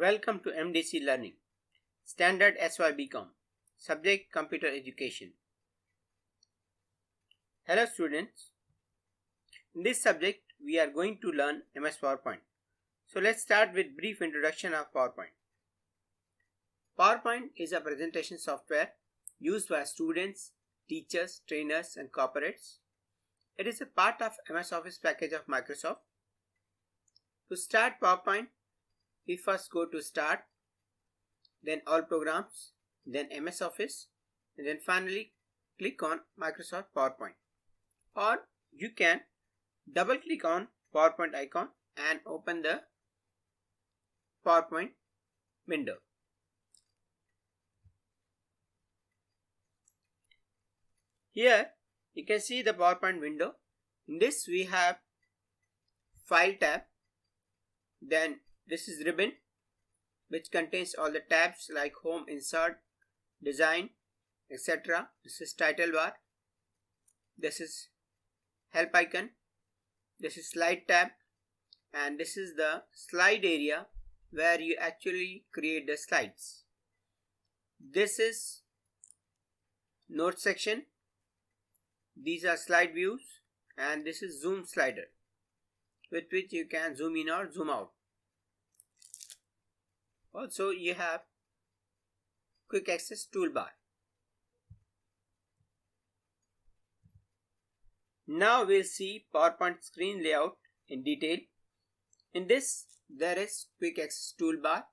Welcome to MDC Learning, Standard SYBCom, Subject Computer Education. Hello students, in this subject we are going to learn MS PowerPoint. So let's start with brief introduction of PowerPoint. PowerPoint is a presentation software used by students, teachers, trainers and corporates. It is a part of MS Office package of Microsoft. To start PowerPoint, we first go to Start, then All Programs, then MS Office, and then finally click on Microsoft PowerPoint. Or you can double click on PowerPoint icon and open the PowerPoint window. Here you can see the PowerPoint window. In this we have File tab, then this is Ribbon, which contains all the tabs like Home, Insert, Design, etc. This is Title bar, this is Help icon, this is Slide tab, and this is the slide area where you actually create the slides. This is Note section, these are slide views, and this is Zoom slider with which you can zoom in or zoom out. Also you have Quick Access toolbar. Now we'll see PowerPoint screen layout in detail. In this there is Quick Access toolbar.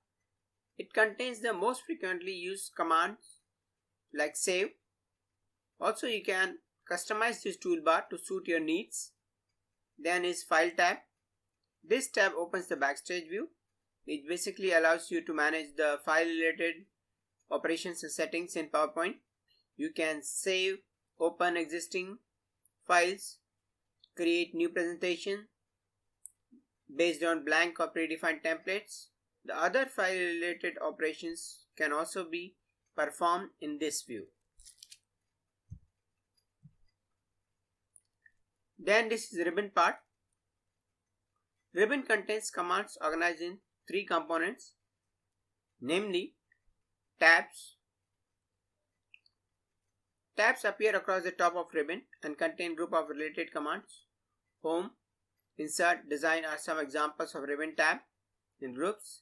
It contains the most frequently used commands like save. Also you can customize this toolbar to suit your needs. Then is File tab. This tab opens the Backstage view, which basically allows you to manage the file related operations and settings in PowerPoint. You can save, open existing files, create new presentation based on blank or predefined templates. The other file related operations can also be performed in this view. Then this is Ribbon part. Ribbon contains commands organized in three components, namely tabs. Tabs appear across the top of Ribbon and contain group of related commands. Home, Insert, Design are some examples of Ribbon tab. In groups,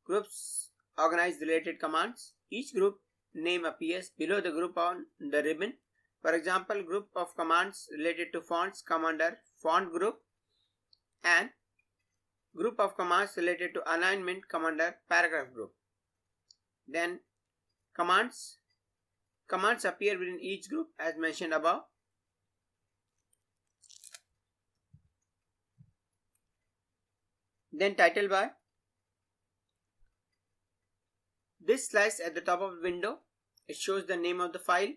groups organize related commands. Each group name appears below the group on the ribbon. For example, group of commands related to fonts come under Font group, and group of commands related to alignment come under Paragraph group. Then commands appear within each group as mentioned above. Then Title bar. This slides at the top of the window. It shows the name of the file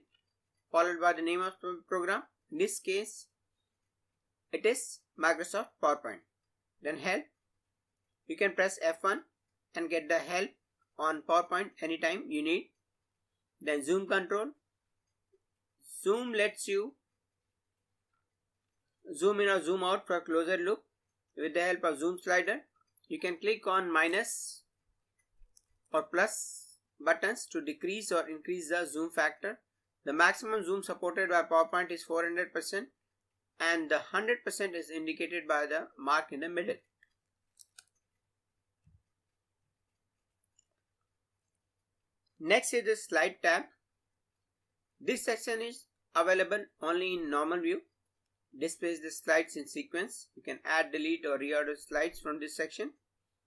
followed by the name of the program. In this case it is Microsoft PowerPoint. Then Help. You can press F1 and get the help on PowerPoint anytime you need. Then Zoom control. Zoom lets you zoom in or zoom out for a closer look with the help of Zoom slider. You can click on minus or plus buttons to decrease or increase the zoom factor. The maximum zoom supported by PowerPoint is 400%, and the 100% is indicated by the mark in the middle. Next is the Slide tab. This section is available only in normal view. Displays the slides in sequence. You can add, delete or reorder slides from this section.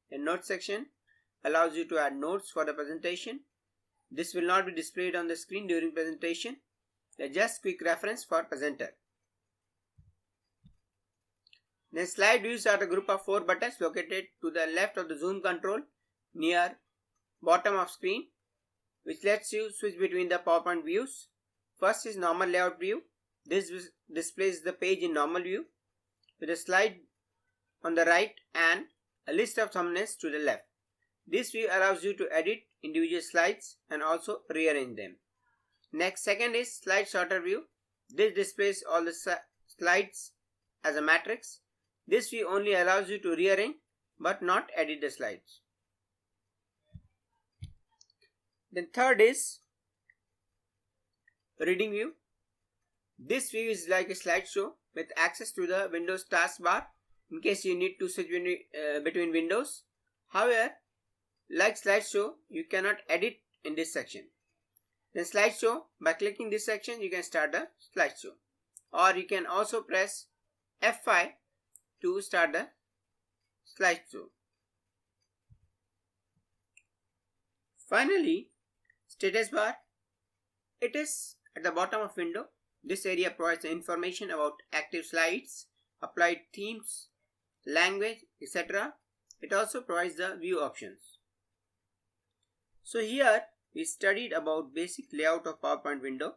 The Note section allows you to add notes for the presentation. This will not be displayed on the screen during presentation. They're just quick reference for presenter. Then Slide views are the group of 4 buttons located to the left of the Zoom control near bottom of screen, which lets you switch between the PowerPoint views. First is Normal Layout view. This displays the page in normal view with a slide on the right and a list of thumbnails to the left. This view allows you to edit individual slides and also rearrange them. Next, second is Slide Sorter view. This displays all the slides as a matrix. This view only allows you to rearrange but not edit the slides. Then third is reading view. This view is like a slideshow with access to the Windows taskbar in case you need to switch between windows. However, like slideshow, you cannot edit in this section. Then slideshow, by clicking this section, you can start the slideshow. Or you can also press F5 to start the slideshow. Finally, status bar. It is at the bottom of window. This area provides information about active slides, applied themes, language, etc. It also provides the view options. So here we studied about basic layout of PowerPoint window.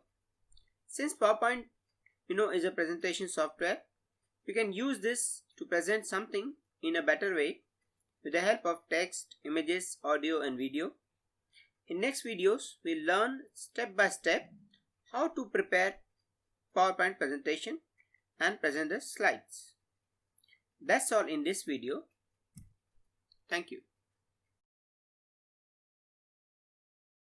Since PowerPoint is a presentation software, you can use this to present something in a better way with the help of text, images, audio and video. In next videos, we'll learn step by step how to prepare PowerPoint presentation and present the slides. That's all in this video. Thank you.